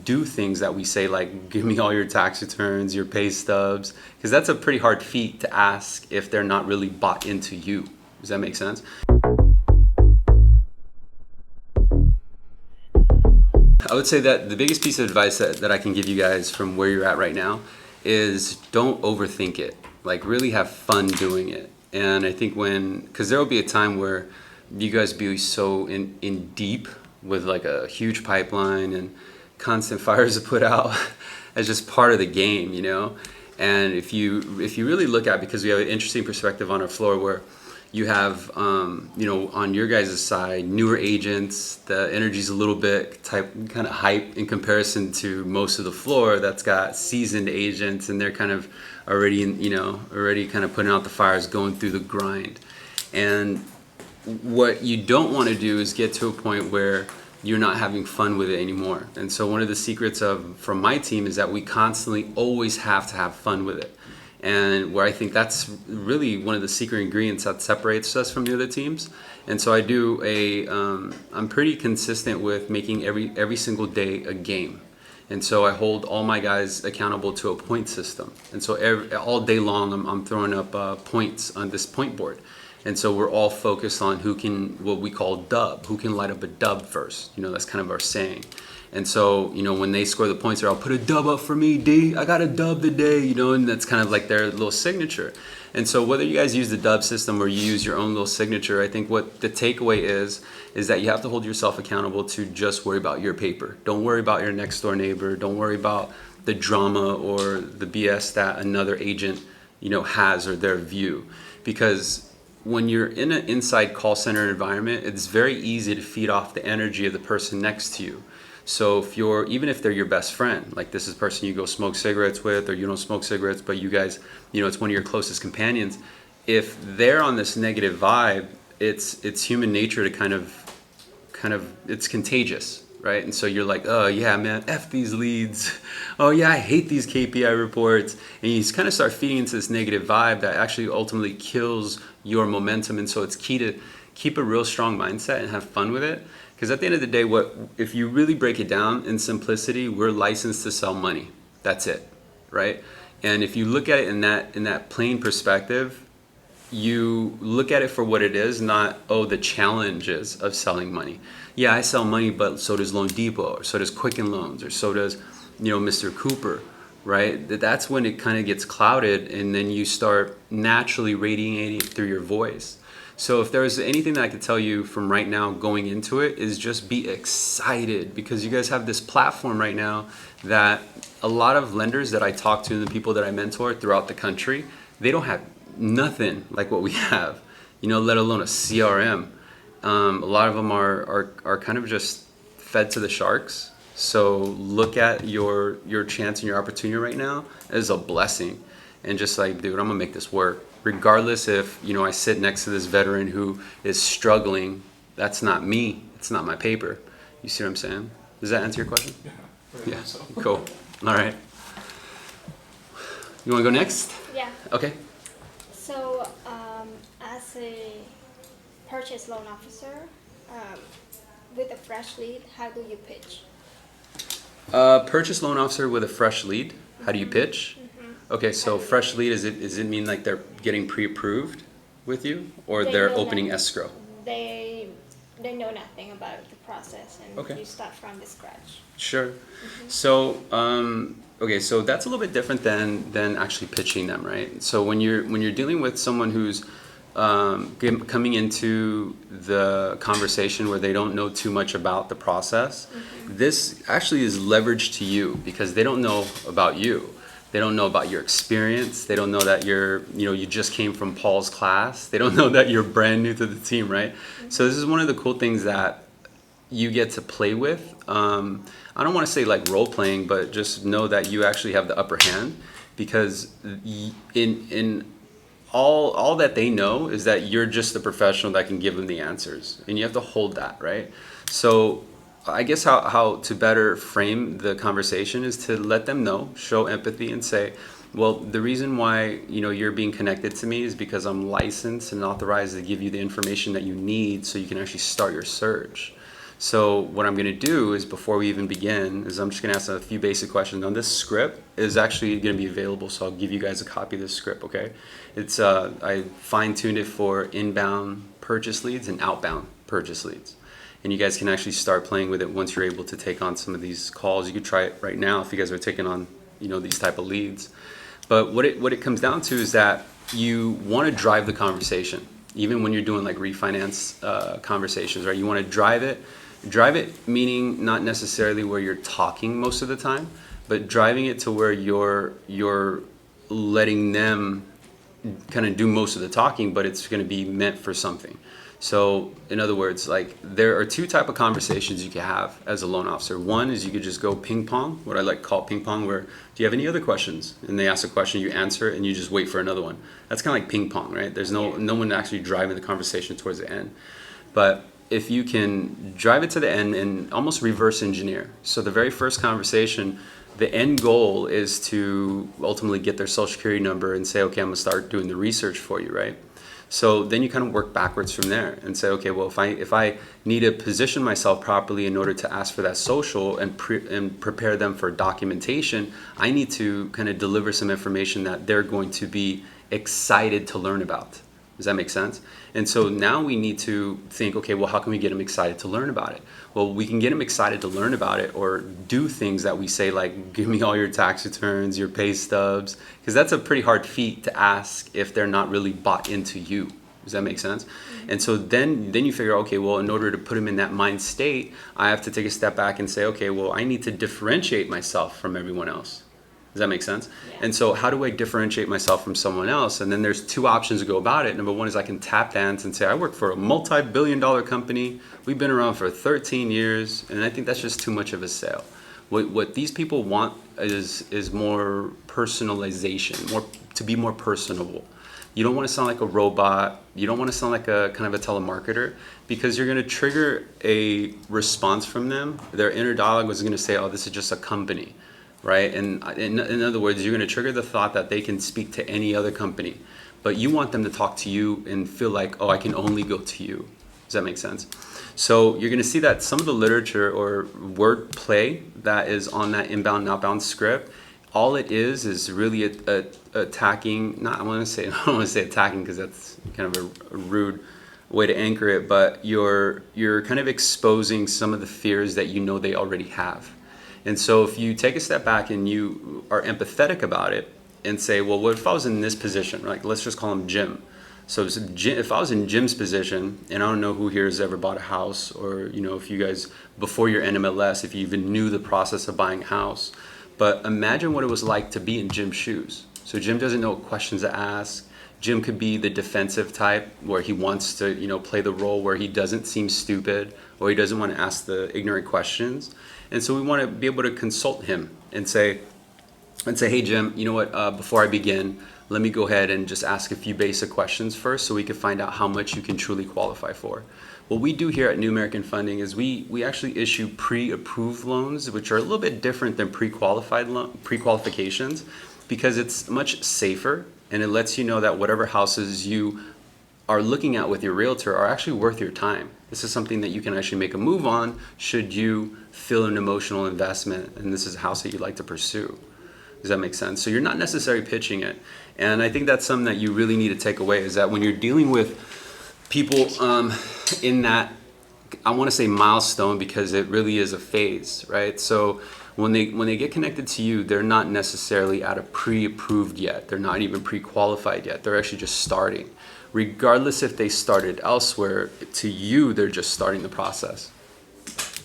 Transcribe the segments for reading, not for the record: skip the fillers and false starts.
do things that we say, like give me all your tax returns, your pay stubs, because that's a pretty hard feat to ask if they're not really bought into you. Does that make sense? I would say that the biggest piece of advice that I can give you guys from where you're at right now is don't overthink it. Like really have fun doing it. And I think because there will be a time where you guys be so in deep with like a huge pipeline and constant fires to put out as just part of the game, you know? And if you really look at, because we have an interesting perspective on our floor where you have, you know, on your guys' side, newer agents, the energy's a little bit kind of hype in comparison to most of the floor that's got seasoned agents, and they're kind of already kind of putting out the fires, going through the grind. And what you don't want to do is get to a point where you're not having fun with it anymore. And so one of the secrets from my team is that we constantly always have to have fun with it. And where I think that's really one of the secret ingredients that separates us from the other teams. And so I do I'm pretty consistent with making every single day a game. And so I hold all my guys accountable to a point system. And so all day long I'm throwing up points on this point board. And so we're all focused on what we call dub, who can light up a dub first. You know, that's kind of our saying. And so, you know, when they score the points, I'll put a dub up for me, D. I got a dub today, you know, and that's kind of like their little signature. And so whether you guys use the dub system or you use your own little signature, I think what the takeaway is that you have to hold yourself accountable to just worry about your paper. Don't worry about your next door neighbor. Don't worry about the drama or the BS that another agent, you know, has or their view. Because when you're in an inside call center environment, it's very easy to feed off the energy of the person next to you. So even if they're your best friend, like this is a person you go smoke cigarettes with, or you don't smoke cigarettes, but you guys, you know, it's one of your closest companions. If they're on this negative vibe, it's human nature to kind of it's contagious, right? And so you're like, oh yeah, man, F these leads. Oh yeah, I hate these KPI reports. And you kind of start feeding into this negative vibe that actually ultimately kills your momentum. And so it's key to keep a real strong mindset and have fun with it. Because at the end of the day, if you really break it down in simplicity, we're licensed to sell money. That's it, right? And if you look at it in that plain perspective, you look at it for what it is, not, the challenges of selling money. Yeah, I sell money, but so does Loan Depot, or so does Quicken Loans, or so does, you know, Mr. Cooper, right? That's when it kind of gets clouded, and then you start naturally radiating through your voice. So if there's anything that I could tell you from right now going into it is just be excited, because you guys have this platform right now that a lot of lenders that I talk to and the people that I mentor throughout the country, they don't have nothing like what we have, you know, let alone a CRM. A lot of them are kind of just fed to the sharks. So look at your chance and your opportunity right now as a blessing, and just like, dude, I'm gonna make this work. Regardless if, you know, I sit next to this veteran who is struggling, that's not me. It's not my paper. You see what I'm saying? Does that answer your question? Yeah, very much so. Cool. All right. You want to go next? Yeah. Okay. So, as a purchase loan officer, with a fresh lead, how do you pitch? Purchase loan officer with a fresh lead. How do you pitch? Okay, so fresh lead, does it mean like they're getting pre-approved with you, or they're opening escrow? They know nothing about the process, and Okay. you start from the scratch. Sure. So okay, so that's a little bit different than actually pitching them, right? So when you're dealing with someone who's coming into the conversation where they don't know too much about the process, this actually is leverage to you, because they don't know about you. They don't know about your experience. They don't know that you just came from Paul's class. They don't know that you're brand new to the team, right? So this is one of the cool things that you get to play with. I don't want to say like role playing, but just know that you actually have the upper hand, because in all that they know is that you're just the professional that can give them the answers, and you have to hold that, right? So I guess how to better frame the conversation is to let them know, show empathy, and say, well, the reason why you're being connected to me is because I'm licensed and authorized to give you the information that you need so you can actually start your search. So what I'm going to do is, before we even begin, is I'm just going to ask a few basic questions. Now, this script is actually going to be available, so I'll give you guys a copy of this script, okay? It's I fine-tuned it for inbound purchase leads and outbound purchase leads. And you guys can actually start playing with it once you're able to take on some of these calls. You could try it right now if you guys are taking on, these type of leads. But what it comes down to is that you want to drive the conversation, even when you're doing like refinance conversations, right? You want to drive it. Drive it meaning not necessarily where you're talking most of the time, but driving it to where you're letting them kind of do most of the talking, but it's going to be meant for something. So in other words, like, there are two type of conversations you can have as a loan officer. One is you could just go ping pong, what I like to call ping pong, where, do you have any other questions? And they ask a question, you answer it, and you just wait for another one. That's kind of like ping pong, right? There's no one actually driving the conversation towards the end. But if you can drive it to the end and almost reverse engineer. So the very first conversation, the end goal is to ultimately get their social security number and say, okay, I'm gonna start doing the research for you, right? So then you kind of work backwards from there and say, okay, well, if I need to position myself properly in order to ask for that social and prepare them for documentation, I need to kind of deliver some information that they're going to be excited to learn about. Does that make sense? And so now we need to think, okay, well, how can we get them excited to learn about it? Well, we can get them excited to learn about it or do things that we say, like, give me all your tax returns, your pay stubs, because that's a pretty hard feat to ask if they're not really bought into you. Does that make sense? Mm-hmm. And so then you figure, okay, well, in order to put them in that mind state, I have to take a step back and say, okay, well, I need to differentiate myself from everyone else. Does that make sense? Yeah. And so how do I differentiate myself from someone else? And then there's two options to go about it. Number one is I can tap dance and say, I work for a multi-billion-dollar company. We've been around for 13 years. And I think that's just too much of a sale. What these people want is more personalization, to be more personable. You don't want to sound like a robot. You don't want to sound like a kind of a telemarketer, because you're going to trigger a response from them. Their inner dialogue is going to say, oh, this is just a company. Right? And in other words, you're going to trigger the thought that they can speak to any other company, but you want them to talk to you and feel like, oh, I can only go to you. Does that make sense? So you're going to see that some of the literature or word play that is on that inbound and outbound script, all it is really attacking. I don't want to say attacking, because that's kind of a rude way to anchor it, but you're kind of exposing some of the fears that they already have. And so if you take a step back and you are empathetic about it and say, well, what if I was in this position? Like, let's just call him Jim. So if I was in Jim's position, and I don't know who here has ever bought a house, or, if you guys, before your NMLS, if you even knew the process of buying a house, but imagine what it was like to be in Jim's shoes. So Jim doesn't know what questions to ask. Jim could be the defensive type, where he wants to, play the role where he doesn't seem stupid, or he doesn't want to ask the ignorant questions. And so we want to be able to consult him and say, hey, Jim, you know what, before I begin, let me go ahead and just ask a few basic questions first so we can find out how much you can truly qualify for. What we do here at New American Funding is we actually issue pre-approved loans, which are a little bit different than pre-qualifications, because it's much safer, and it lets you know that whatever houses you are looking at with your realtor are actually worth your time. This is something that you can actually make a move on should you feel an emotional investment, and this is a house that you'd like to pursue. Does that make sense? So you're not necessarily pitching it. And I think that's something that you really need to take away, is that when you're dealing with people in that, I want to say milestone, because it really is a phase, right? So when they get connected to you, they're not necessarily at a pre-approved yet. They're not even pre-qualified yet. They're actually just starting. Regardless if they started elsewhere, to you, they're just starting the process.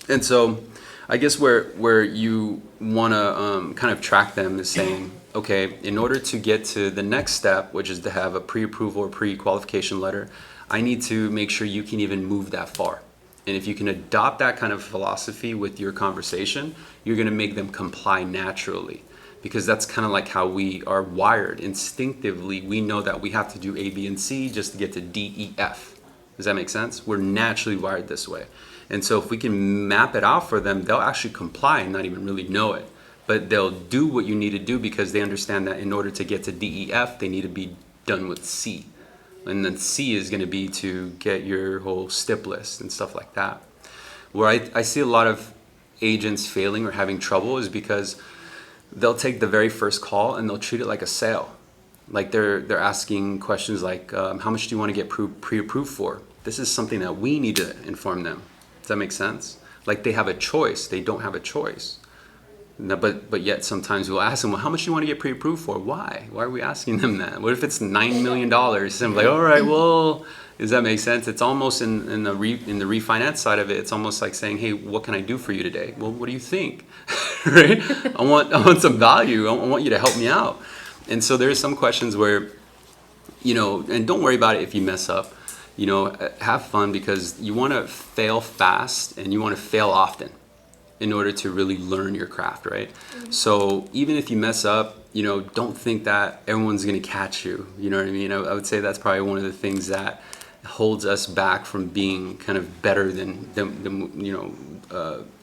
And so I guess where you want to kind of track them is saying, okay, in order to get to the next step, which is to have a pre-approval or pre-qualification letter, I need to make sure you can even move that far. And if you can adopt that kind of philosophy with your conversation, you're going to make them comply naturally. Because that's kind of like how we are wired. Instinctively, we know that we have to do A, B, and C just to get to D, E, F. Does that make sense? We're naturally wired this way. And so if we can map it out for them, they'll actually comply and not even really know it. But they'll do what you need to do, because they understand that in order to get to D, E, F, they need to be done with C. And then C is going to be to get your whole STIP list and stuff like that. Where I see a lot of agents failing or having trouble is because they'll take the very first call and they'll treat it like a sale. Like they're asking questions like, how much do you want to get pre-approved for? This is something that we need to inform them. Does that make sense? Like they have a choice. They don't have a choice. No, but yet sometimes we'll ask them, well, how much do you want to get pre-approved for? Why? Why are we asking them that? What if it's $9 million? And I'm like, all right, well, does that make sense? It's almost in the refinance side of it, it's almost like saying, hey, what can I do for you today? Well, what do you think? Right? I want some value. I want you to help me out. And so there's some questions where, and don't worry about it if you mess up. Have fun, because you want to fail fast and you want to fail often in order to really learn your craft, right? Mm-hmm. So even if you mess up, don't think that everyone's going to catch you. You know what I mean? I would say that's probably one of the things that holds us back from being kind of better than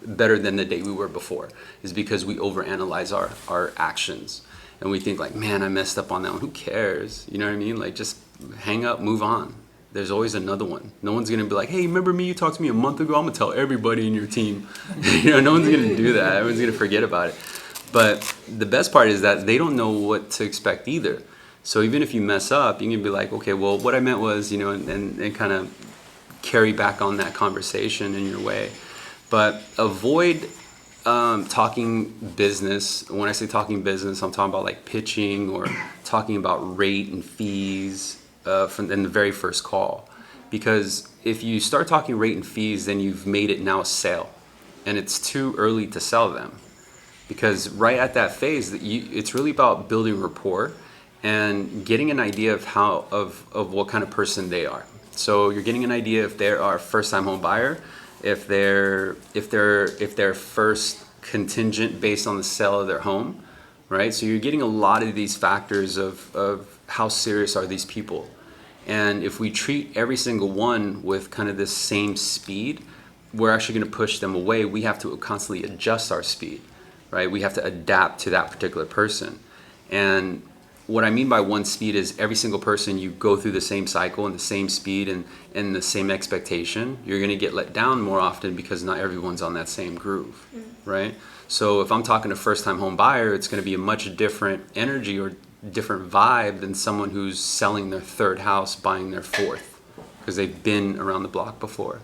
better than the day we were before, is because we overanalyze our actions. And we think like, man, I messed up on that one. Who cares? You know what I mean? Like, just hang up, move on. There's always another one. No one's gonna be like, hey, remember me? You talked to me a month ago. I'm gonna tell everybody in your team. No one's gonna do that. Everyone's gonna forget about it. But the best part is that they don't know what to expect either. So even if you mess up, you can be like, okay, well, what I meant was, and kind of carry back on that conversation in your way. But avoid talking business. When I say talking business, I'm talking about like pitching or talking about rate and fees in the very first call. Because if you start talking rate and fees, then you've made it now a sale, and it's too early to sell them. Because right at that phase, it's really about building rapport and getting an idea of what kind of person they are. So you're getting an idea if they are a first-time home buyer, if they're first contingent based on the sale of their home, right? So you're getting a lot of these factors of how serious are these people. And if we treat every single one with kind of this same speed, we're actually going to push them away. We have to constantly adjust our speed, right? We have to adapt to that particular person. And what I mean by one speed is every single person, you go through the same cycle and the same speed and the same expectation. You're going to get let down more often because not everyone's on that same groove, right? So if I'm talking to first-time home buyer, it's going to be a much different energy or different vibe than someone who's selling their third house, buying their fourth, because they've been around the block before.